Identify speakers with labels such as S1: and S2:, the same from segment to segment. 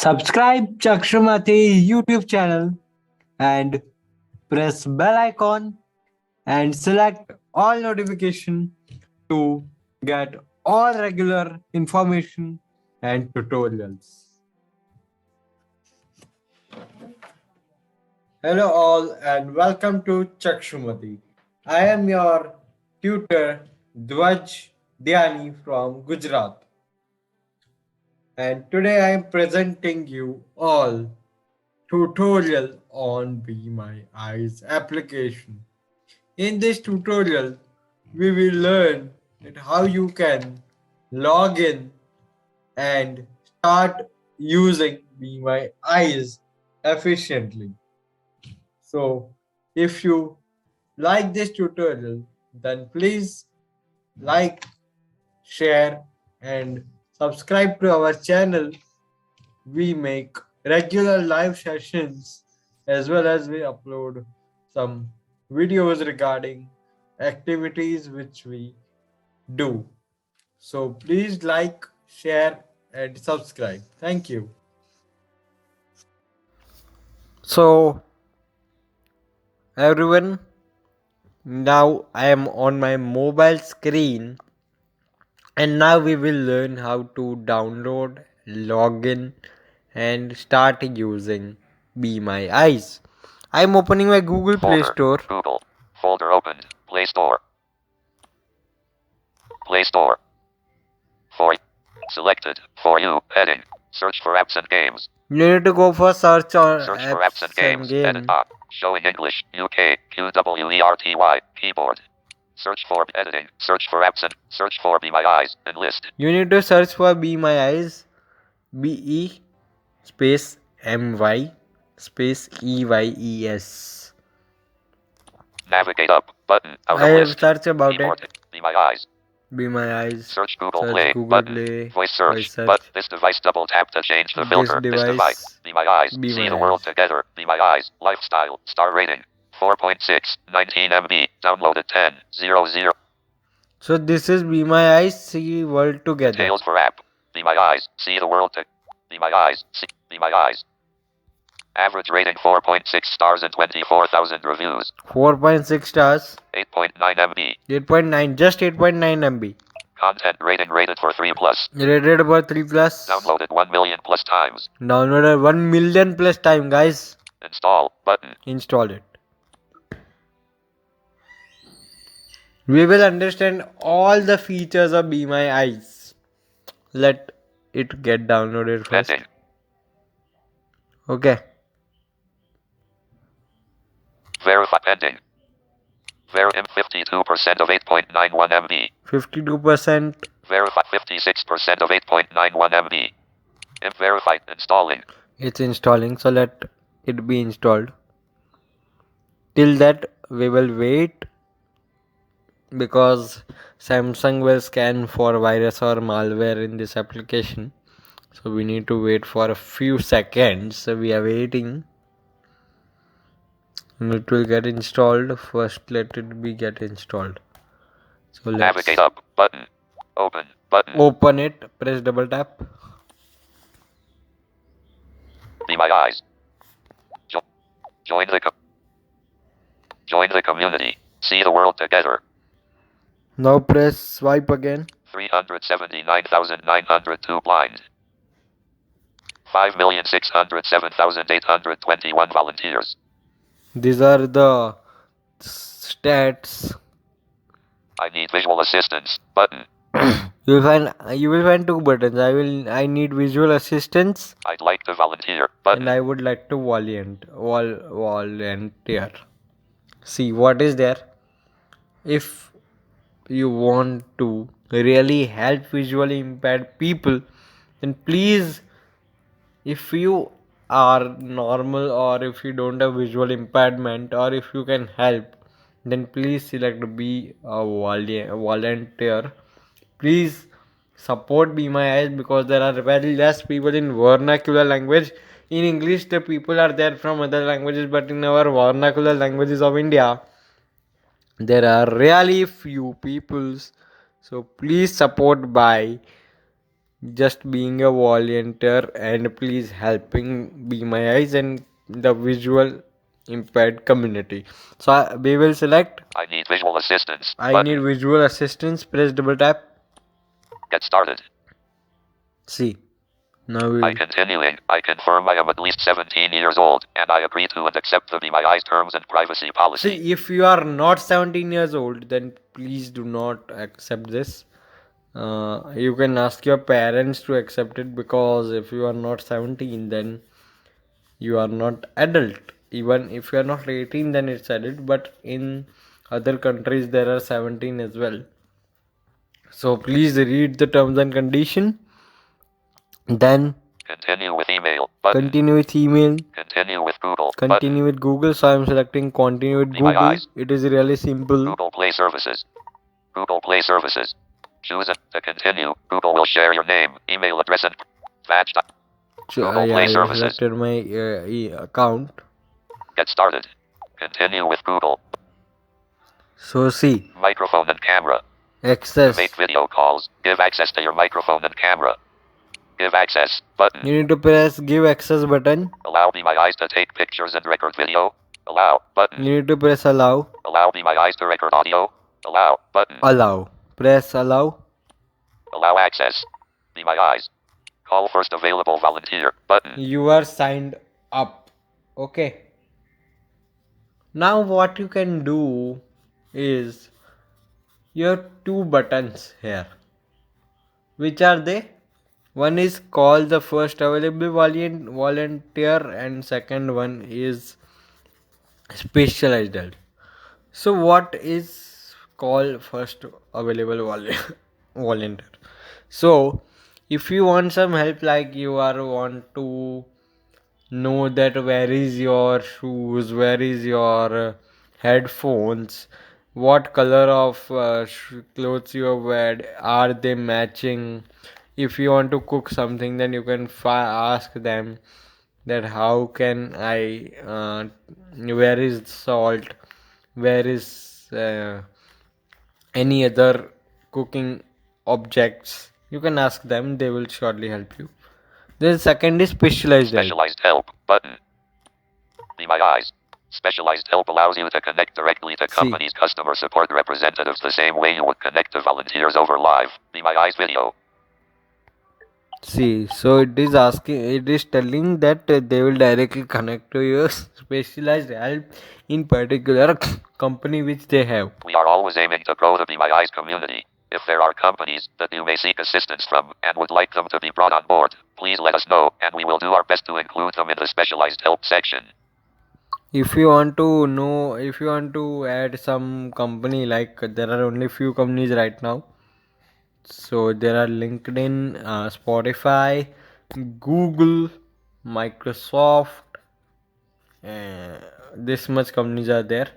S1: Subscribe Chakshramati YouTube channel and press bell icon and select all notification to get all regular information and tutorials. Hello all and welcome to Chakshramati. I am your tutor Dwaj Dhyani from Gujarat, and today I am presenting you all tutorial on Be My Eyes application. In this tutorial, we will learn that how you can log in and start using Be My Eyes efficiently. So, if you like this tutorial, then please like, share, and subscribe to our channel. We make regular live sessions as well as we upload some videos regarding activities which we do. So please like, share, and subscribe. Thank you.
S2: So, everyone, now I am on my mobile screen, and now we will learn how to download, login, and start using Be My Eyes. I am opening my Google Play
S3: Folder.
S2: Store.
S3: Google. Folder opened. Play Store. Play Store. For selected. For you. Heading. Search for apps and games.
S2: You need to go for search on
S3: Search for apps and
S2: apps and
S3: games. Edit
S2: game.
S3: top. Showing English. UK. QWERTY. Keyboard. Search for editing. Search for apps and search for Be My Eyes and list.
S2: You need to search for Be My Eyes. BE space MY space EYES.
S3: Navigate up. Button. Out
S2: I
S3: of
S2: have
S3: list.
S2: searched about
S3: Keyboard.
S2: it.
S3: Be My Eyes.
S2: Be My Eyes.
S3: Search Google
S2: Search
S3: Play.
S2: Google
S3: Button.
S2: Play.
S3: Voice search.
S2: Search.
S3: But this device double tap to change the
S2: This
S3: filter. This device.
S2: device.
S3: Be My Eyes.
S2: Be
S3: See
S2: My
S3: the world
S2: Eyes.
S3: together. Be My Eyes. Lifestyle. Star rating. 4.6. 19 MB. Downloaded 10.00.
S2: So this is Be My Eyes. See world together.
S3: Details for app. Be My Eyes. See the world to. Be My Eyes. See. Be My Eyes. Average rating 4.6 stars and 24,000 reviews.
S2: 4.6 stars.
S3: 8.9 MB.
S2: 8.9. Just 8.9 MB.
S3: Content rating rated for 3 plus.
S2: Rated for 3 plus.
S3: Downloaded 1 million plus times.
S2: Downloaded 1 million plus time, guys.
S3: Install button.
S2: Install it. We will understand all the features of Be My Eyes. Let it get downloaded first.
S3: Pending.
S2: Okay.
S3: Verify pending. Verify 52% of 8.91 MB.
S2: 52%.
S3: Verify 56% of 8.91 MB. If verified, installing.
S2: It's installing, so let it be installed. Till that, we will wait because Samsung will scan for virus or malware in this application. So we need to wait for a few seconds. So we are waiting. And it will get installed. First, let it be get installed. So let's
S3: Navigate up button. Open button.
S2: open it. Press double tap.
S3: Be My Eyes. Join the join the community. See the world together.
S2: Now press swipe again.
S3: 379,902 blind. 5,607,821 volunteers.
S2: These are the stats.
S3: I need visual assistance button.
S2: You will find two buttons. I need visual assistance
S3: I'd like to volunteer button.
S2: and I would like to volunteer. See what is there. If you want to really help visually impaired people, then please, if you are normal or if you don't have visual impairment or if you can help, then please select be a volunteer. Please support Be My Eyes because there are very less people in vernacular language. In English, the people are there from other languages, but in our vernacular languages of India, there are really few peoples. So please support by just being a volunteer and please helping Be My Eyes and the visual impaired community. So we will select
S3: I need visual assistance.
S2: I
S3: Button.
S2: need visual assistance. Press double tap.
S3: Get started.
S2: See, now
S3: I
S2: we
S3: continuing. I confirm I am at least 17 years old, and I agree to and accept the Be My Eyes terms and privacy policy.
S2: see if you are not 17 years old, then please do not accept this. You can ask your parents to accept it because if you are not 17, then you are not adult. Even if you are not 18, then it's adult. But in other countries, there are 17 as well. So please read the terms and condition. Then
S3: Continue with email. Button.
S2: continue with email.
S3: Continue with Google.
S2: Continue with Google. So I'm selecting continue with
S3: Be My
S2: Google.
S3: Eyes.
S2: It is really simple.
S3: Google Play Services. Google Play Services. Choose it to continue. Google will share your name, email address, and badge. Google
S2: Yeah,
S3: Play
S2: I
S3: Services.
S2: selected my account.
S3: Get started. Continue with Google.
S2: So see,
S3: Microphone and camera.
S2: access.
S3: Make video calls. Give access to your microphone and camera. Give access. Button.
S2: You need to press give access button.
S3: Allow Be My Eyes to take pictures and record video. Allow. Button.
S2: You need to press allow.
S3: Allow Be My Eyes to record audio. Allow. Button.
S2: Allow. Press allow.
S3: Allow access. Be My Eyes. Call first available volunteer. Button.
S2: You are signed up. Okay. Now what you can do is you have two buttons here. Which are they? One is call the first available volunteer and second one is specialized help. So what is call first available volunteer? So if you want some help, like you are want to know that where is your shoes, where is your headphones, what color of clothes you have wear, are they matching? If you want to cook something, then you can ask them that how can I where is salt, where is any other cooking objects. You can ask them, they will surely help you. The second is specialized help.
S3: Specialized help. Button. Be My Eyes. Specialized help allows you to connect directly to company's customer support representatives the same way you would connect to volunteers over live Be My Eyes video.
S2: See, so it is telling that they will directly connect to your specialized help in particular company which they have.
S3: We are always aiming to grow the Be My Eyes community. If there are companies that you may seek assistance from and would like them to be brought on board, please let us know and we will do our best to include them in the specialized help section.
S2: If you want to add some company, like there are only few companies right now. So there are LinkedIn, Spotify, Google, Microsoft. This much companies are there.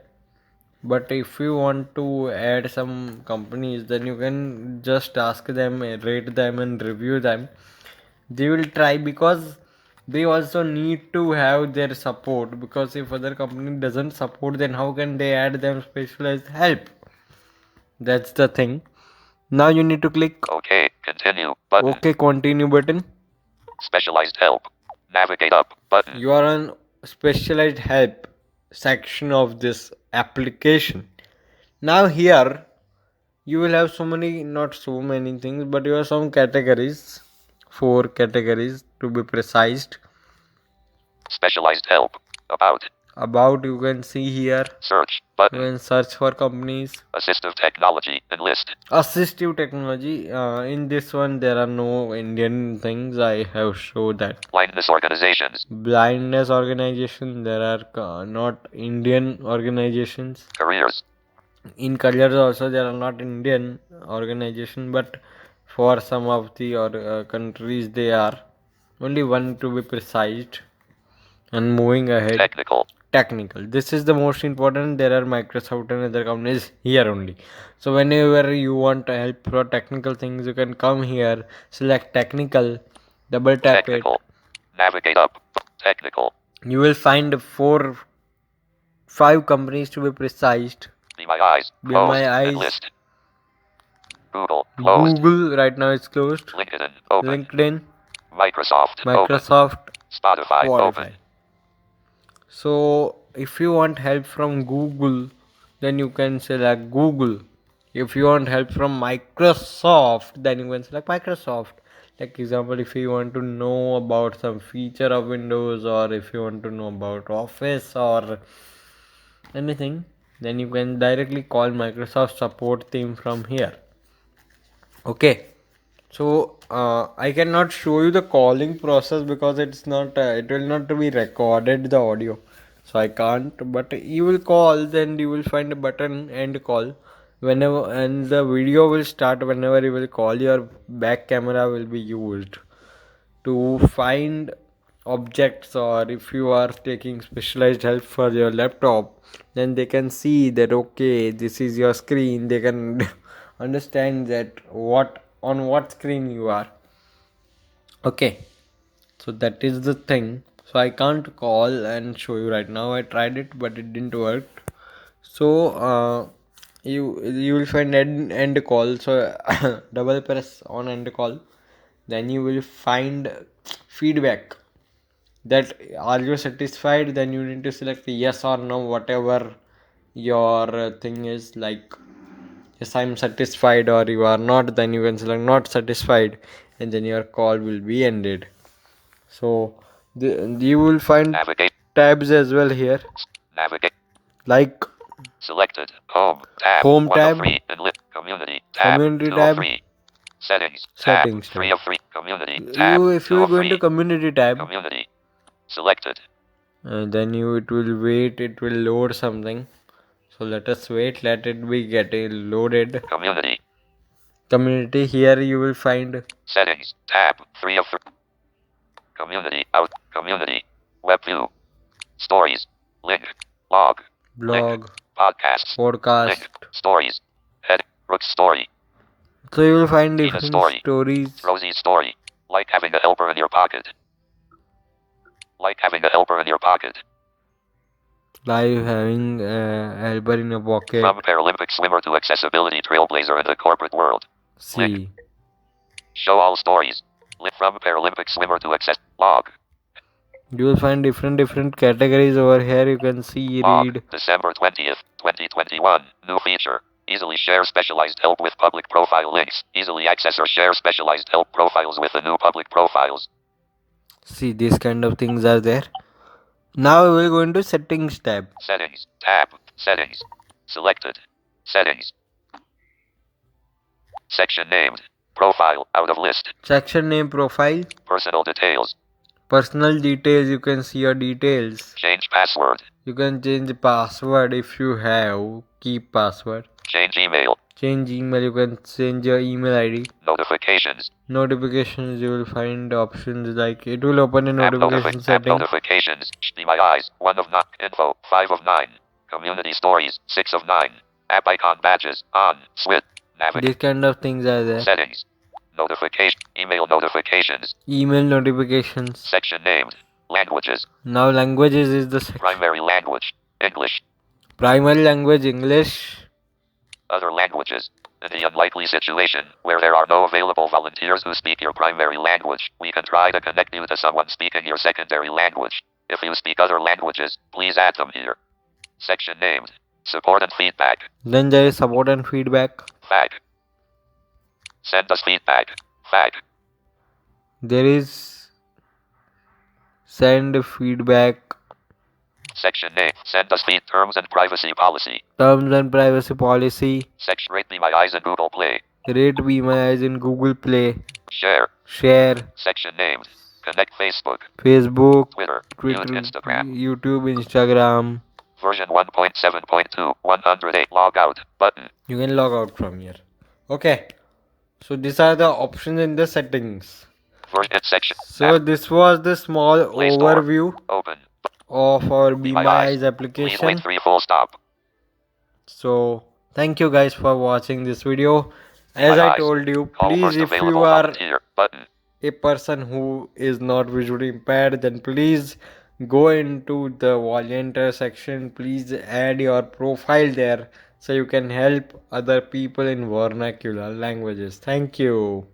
S2: But if you want to add some companies, then you can just ask them, rate them, and review them. They will try because they also need to have their support. Because if other company doesn't support, then how can they add them specialized help? That's the thing. Now you need to click
S3: OK, continue button.
S2: OK, continue button.
S3: Specialized help. Navigate up button.
S2: You are on specialized help section of this application. Now here you will have not so many things, but you have some categories, 4 categories to be precise.
S3: Specialized help. About
S2: you can see here.
S3: Search
S2: You
S3: button.
S2: can search for companies.
S3: Assistive technology enlist.
S2: Assistive technology. In this one there are no Indian things. I have showed that.
S3: Blindness organizations.
S2: Blindness organization. There are not Indian organizations.
S3: Careers.
S2: In careers also there are not Indian organization, but for some of the countries they are. Only one to be precise. And moving ahead. Technical. This is the most important. There are Microsoft and other companies here only. So whenever you want help for technical things, you can come here, select technical, double tap it.
S3: Navigate up. Technical.
S2: You will find 5 companies to be precise.
S3: Be My Eyes.
S2: Be My Eyes.
S3: Enlist. Google. Closed.
S2: Google right now is closed.
S3: LinkedIn. Open.
S2: LinkedIn,
S3: Microsoft. Open.
S2: Microsoft,
S3: Spotify.
S2: Spotify.
S3: Open.
S2: So if you want help from Google, then you can select Google. If you want help from Microsoft, then you can select Microsoft. Like example, if you want to know about some feature of Windows, or if you want to know about Office or anything, then you can directly call Microsoft support team from here. Okay. So I cannot show you the calling process because it's not it will not be recorded the audio, so I can't. But you will call, then you will find a button end call whenever, and the video will start whenever you will call. Your back camera will be used to find objects, or if you are taking specialized help for your laptop, then they can see that okay, this is your screen. They can understand that what screen you are. Okay, so that is the thing. So I can't call and show you right now. I tried it, but it didn't work. So you will find end call. So double press on end call, then you will find feedback. That are you satisfied? Then you need to select yes or no, whatever your thing is. Like yes, I'm satisfied, or you are not, then you can select not satisfied, and then your call will be ended. So you will find
S3: Navigate.
S2: tabs as well here,
S3: Navigate.
S2: like
S3: Selected. Home. Tab.
S2: Home
S3: 1
S2: tab.
S3: of 3. Enlist. Community. Tab.
S2: Community
S3: 2
S2: tab.
S3: of 3. Settings.
S2: Settings
S3: Tab. 3
S2: tab.
S3: of 3. Community. Tab.
S2: If
S3: 2
S2: you
S3: of
S2: go into
S3: 3.
S2: community tab,
S3: Community. Selected.
S2: then it will wait, it will load something. So let us wait, let it be getting loaded.
S3: Community.
S2: Community, here you will find
S3: Settings. Tab. 3 of 3. Community. Out. Community. Web view. Stories. Link. Log.
S2: blog,
S3: Link. Podcasts.
S2: podcast.
S3: Link. Stories. Head. Rook's story.
S2: So you will find
S3: Tina's
S2: different
S3: story.
S2: stories.
S3: Rosie's story. Like having a helper in your pocket. Like having a helper in your pocket.
S2: Live having helper in a pocket.
S3: From Paralympic swimmer to accessibility trailblazer in the corporate world.
S2: See.
S3: Show all stories. From Paralympic swimmer to access. Log.
S2: You will find different categories over here. You can see,
S3: Log.
S2: read.
S3: December 20th, 2021. New feature. Easily share specialized help with public profile links. Easily access or share specialized help profiles with the new public profiles.
S2: See, these kind of things are there. Now we will go into settings tab.
S3: Settings. Tab. Settings. Selected. Settings. Section named. Profile. Out of list.
S2: Section name, profile.
S3: Personal details.
S2: Personal details, you can see your details.
S3: Change password.
S2: You can change the password if you have. Keep password.
S3: Change email.
S2: Change email, you can change your email ID.
S3: Notifications.
S2: Notifications, you will find options like it will open a
S3: App
S2: notification
S3: app
S2: setting.
S3: notifications. Be my eyes. 1 of 9. Info. 5 of 9. Community stories. 6 of 9. App icon badges. On. Switch. Navigate.
S2: These kind of things are there.
S3: Settings. Notification. Email notifications.
S2: Email notifications.
S3: Section named. Languages.
S2: Now languages is the section.
S3: Primary language. English.
S2: Primary language English.
S3: Other languages. In the unlikely situation where there are no available volunteers who speak your primary language, we can try to connect you to someone speaking your secondary language. If you speak other languages, please add them here. Section named. Support and feedback.
S2: Then there is support and feedback.
S3: FAQ. Send us feedback. FAQ.
S2: There is send feedback.
S3: Section name. Send us feed terms and privacy policy.
S2: Terms and privacy policy.
S3: Section rate me my eyes in Google Play.
S2: Rate Be My Eyes in Google Play.
S3: Share.
S2: Share.
S3: Section named. Connect Facebook.
S2: Facebook.
S3: Twitter.
S2: Twitter.
S3: Instagram.
S2: YouTube. Instagram.
S3: Version 1.7.2. 108. Log out. Button.
S2: You can log out from here. Okay. So these are the options in the settings.
S3: Version section.
S2: So this was the small
S3: Play Store.
S2: overview
S3: Open.
S2: of our Be
S3: My
S2: My
S3: Eyes.
S2: Eyes
S3: Please
S2: application.
S3: wait 3 full stop.
S2: So thank you guys for watching this video. As
S3: My
S2: I
S3: eyes.
S2: told you,
S3: Call
S2: please,
S3: first
S2: if you
S3: available
S2: are
S3: volunteer. Button.
S2: a person who is not visually impaired, then please go into the volunteer section. Please add your profile there. so you can help other people in vernacular languages. Thank you.